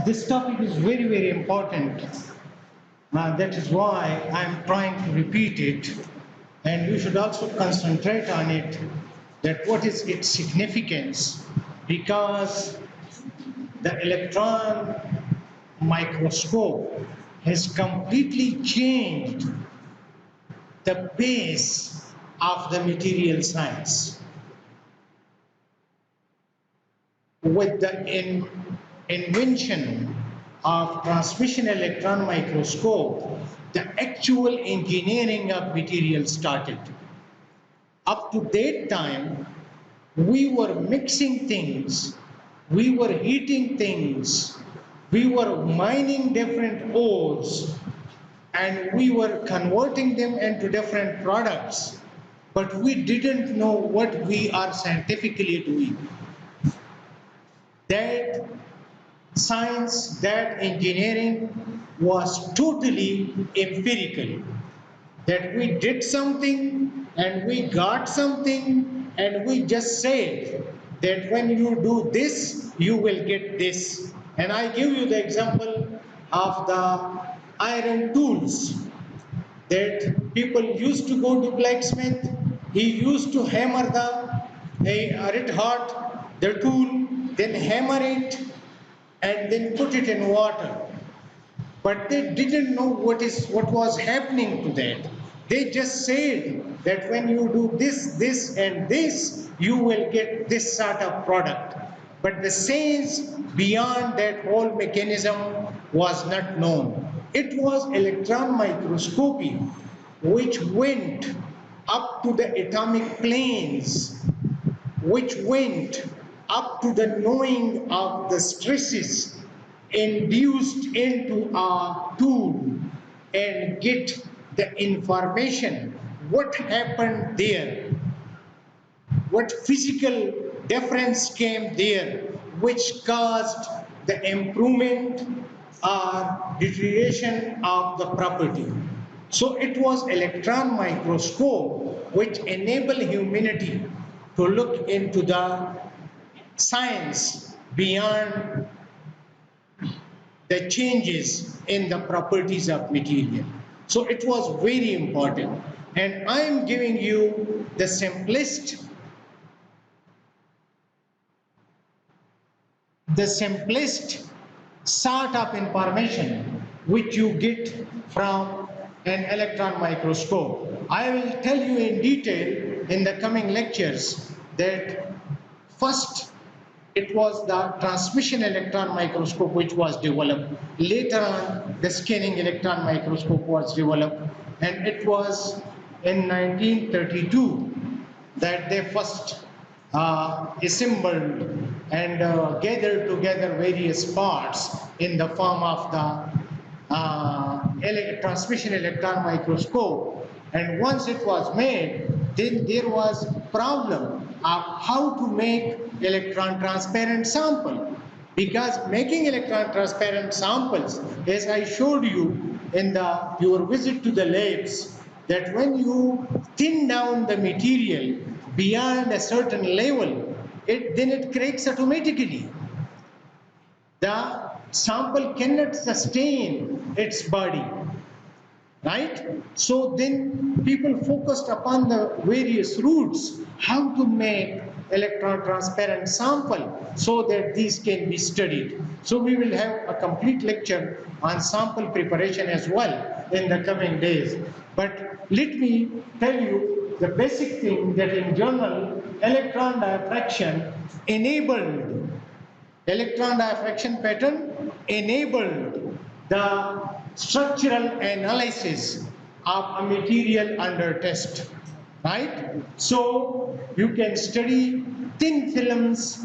this topic is very, very important. That is why I'm trying to repeat it, and you should also concentrate on it, that what is its significance, because the electron microscope has completely changed the base of the material science. With the invention of transmission electron microscope, the actual engineering of material started. Up to that time, we were mixing things, we were heating things, we were mining different ores, and we were converting them into different products, but we didn't know what we are scientifically doing. That science, that engineering was totally empirical. That we did something and we got something and we just said that when you do this, you will get this. And I give you the example of the iron tools that people used to go to blacksmith. He used to hammer the red hot the tool, then hammer it and then put it in water. But they didn't know what was happening to that. They just said that when you do this, this and this, you will get this sort of product. But the science beyond that whole mechanism was not known. It was electron microscopy which went up to the atomic planes, which went up to the knowing of the stresses induced into a tool and get the information, what happened there, what physical difference came there, which caused the improvement or deterioration of the property. So it was electron microscope which enabled humanity to look into the science beyond the changes in the properties of material. So it was very important. And I am giving you the simplest sort of information which you get from an electron microscope. I will tell you in detail in the coming lectures that first it was the transmission electron microscope which was developed. Later on, the scanning electron microscope was developed, and it was in 1932 that they first assembled and gathered together various parts in the form of the transmission electron microscope. And once it was made, then there was a problem of how to make electron transparent sample, because making electron transparent samples, as I showed you in your visit to the labs, that when you thin down the material beyond a certain level, then it cracks automatically. The sample cannot sustain its body, right? So then people focused upon the various routes, how to make electron transparent sample so that these can be studied. So we will have a complete lecture on sample preparation as well in the coming days. But let me tell you the basic thing, that in general, electron diffraction pattern enabled the structural analysis of a material under test, right? So you can study thin films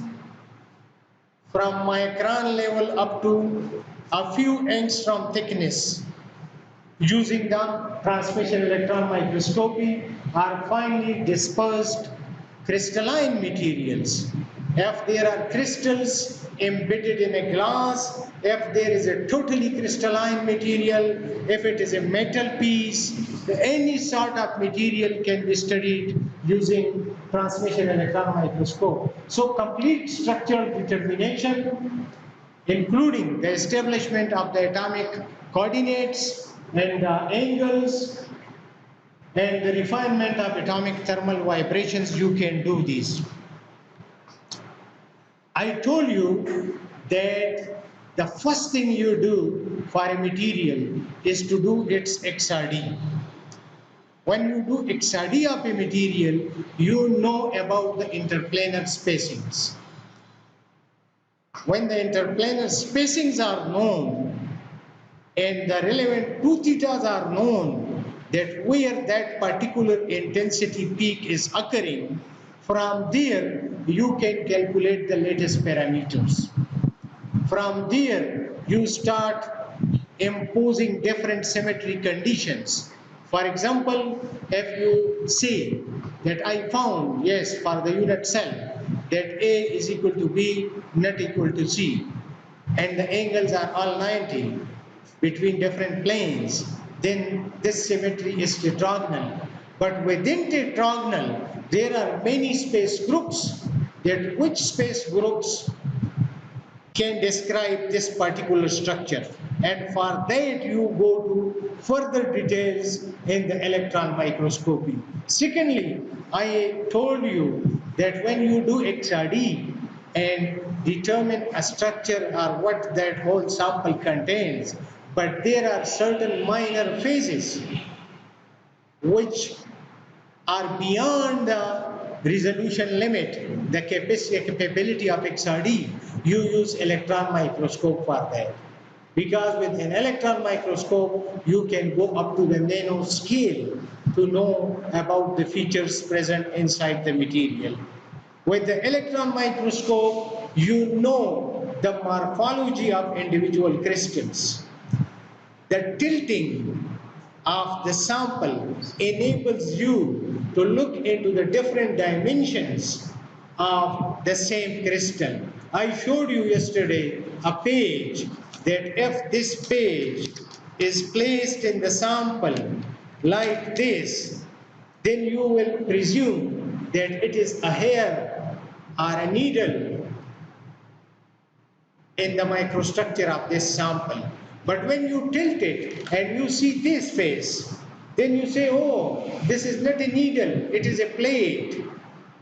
from micron level up to a few angstrom thickness using the transmission electron microscopy, or finely dispersed crystalline materials. If there are crystals embedded in a glass, if there is a totally crystalline material, if it is a metal piece, any sort of material can be studied using transmission electron microscope. So complete structural determination including the establishment of the atomic coordinates and the angles and the refinement of atomic thermal vibrations. You can do these. I told you that the first thing you do for a material is to do its XRD. When you do XRD of a material, you know about the interplanar spacings. When the interplanar spacings are known and the relevant 2 thetas are known, that where that particular intensity peak is occurring, from there you can calculate the latest parameters. From there you start imposing different symmetry conditions. For example, if you say that I found, yes, for the unit cell, that A is equal to B, not equal to C, and the angles are all 90 between different planes, then this symmetry is tetragonal. But within tetragonal, there are many space groups. That which space groups can describe this particular structure, and for that you go to further details in the electron microscopy. Secondly, I told you that when you do XRD and determine a structure or what that whole sample contains, but there are certain minor phases which are beyond the resolution limit, the capability of XRD, you use electron microscope for that. Because with an electron microscope, you can go up to the nano scale to know about the features present inside the material. With the electron microscope, you know the morphology of individual crystals. The tilting of the sample enables you to look into the different dimensions of the same crystal. I showed you yesterday a page that if this page is placed in the sample like this, then you will presume that it is a hair or a needle in the microstructure of this sample. But when you tilt it and you see this face, then you say, oh, this is not a needle, it is a plate.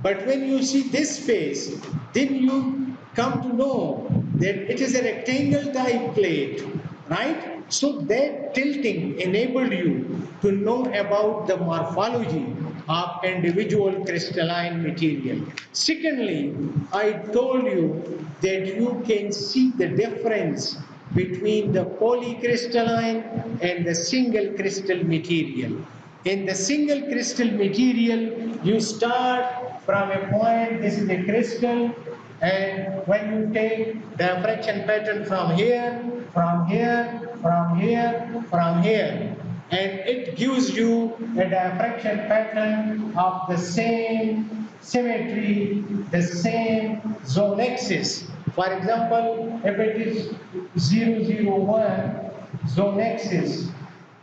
But when you see this face, then you come to know that it is a rectangle type plate, right? So that tilting enabled you to know about the morphology of individual crystalline material. Secondly, I told you that you can see the difference between the polycrystalline and the single crystal material. In the single crystal material, you start from a point, this is a crystal, and when you take diffraction pattern from here, from here, from here, from here, and it gives you a diffraction pattern of the same symmetry, the same zone axis. For example, if it is 001 zone axis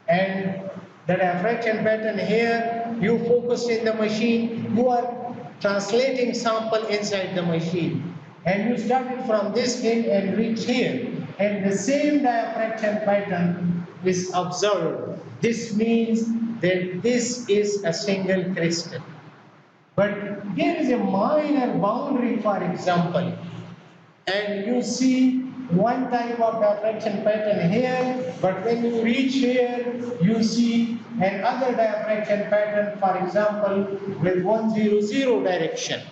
and the diffraction pattern here, you focus in the machine, you are translating sample inside the machine. And you started from this end and reach here. And the same diffraction pattern is observed. This means that this is a single crystal. But here is a minor boundary, for example. And you see one type of diffraction pattern here, but when you reach here, you see another diffraction pattern, for example, with 100 direction.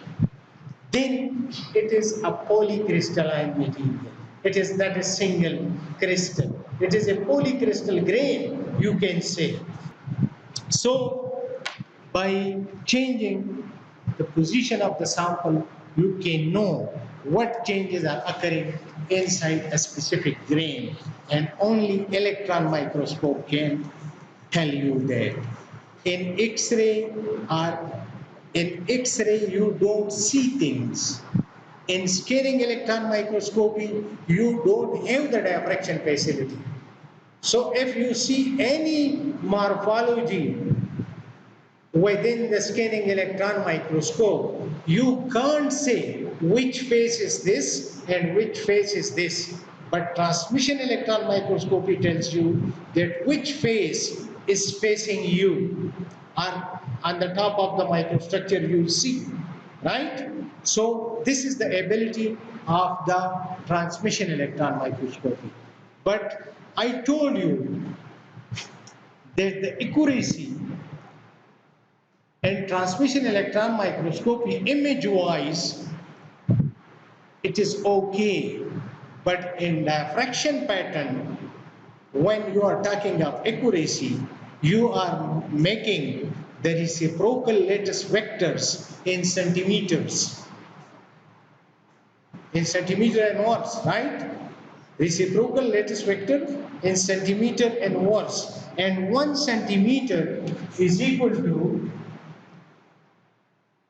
Then it is a polycrystalline material. It is not a single crystal. It is a polycrystal grain, you can say. So, by changing the position of the sample, you can know what changes are occurring inside a specific grain, and only electron microscope can tell you that. In X-ray you don't see things. In scanning electron microscopy, you don't have the diffraction facility. So if you see any morphology within the scanning electron microscope, you can't say which face is this and which face is this. But transmission electron microscopy tells you that which phase is facing you on the top of the microstructure you see, right? So this is the ability of the transmission electron microscopy. But I told you that the accuracy in transmission electron microscopy image-wise, it is okay. But in diffraction pattern, when you are talking of accuracy, you are making the reciprocal lattice vectors in centimeters and worse, right? Reciprocal lattice vector in centimeter and worse. And 1 centimeter is equal to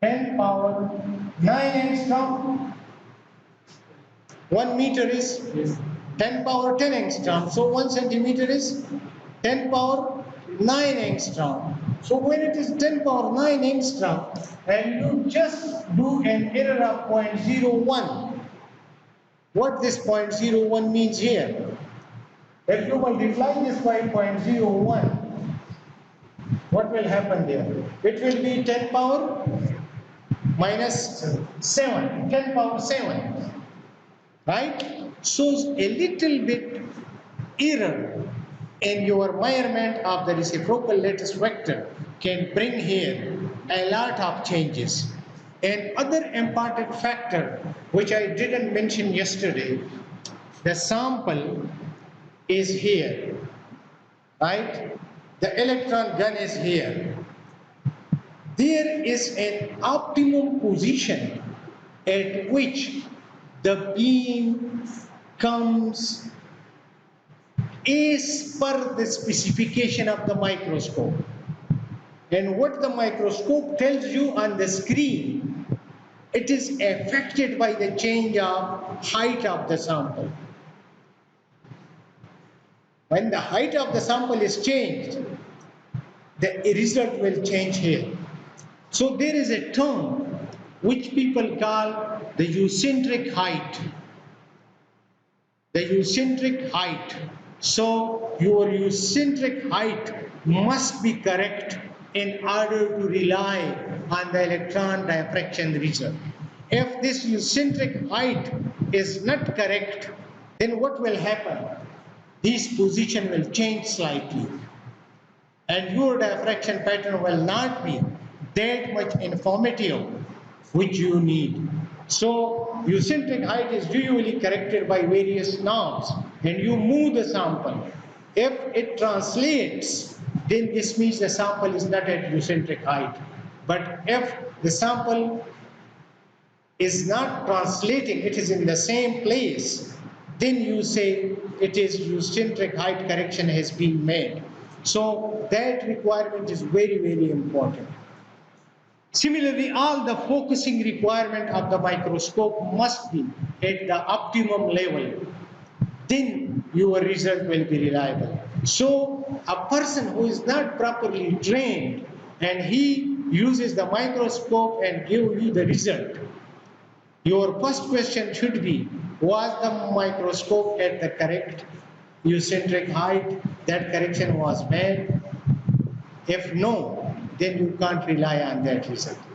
10 power 9 angstrom. 1 meter is 10 power 10 angstrom. So 1 centimeter is 10 power 9 angstrom. So when it is 10 power 9 angstrom and you just do an error of 0.01, what this 0.01 means here? If you multiply this by 0.01, what will happen there? It will be 10 power minus 7, 10 power 7, right? So a little bit error in your measurement of the reciprocal lattice vector can bring here a lot of changes. And other important factor which I didn't mention yesterday, the sample is here, right? The electron gun is here. There is an optimum position at which the beam comes as per the specification of the microscope. And what the microscope tells you on the screen, it is affected by the change of height of the sample. When the height of the sample is changed, the result will change here. So there is a term which people call the eucentric height. The eucentric height. So your eucentric height must be correct in order to rely on the electron diffraction result. If this eucentric height is not correct, then what will happen? This position will change slightly, and your diffraction pattern will not be that much informative which you need. So eucentric height is usually corrected by various knobs, and you move the sample. If it translates, then this means the sample is not at eucentric height. But if the sample is not translating, it is in the same place, then you say it is eucentric height correction has been made. So that requirement is very, very important. Similarly, all the focusing requirement of the microscope must be at the optimum level. Then your result will be reliable. So a person who is not properly trained and he uses the microscope and give you the result, your first question should be, was the microscope at the correct eucentric height? That correction was made? If no, then you can't rely on that result.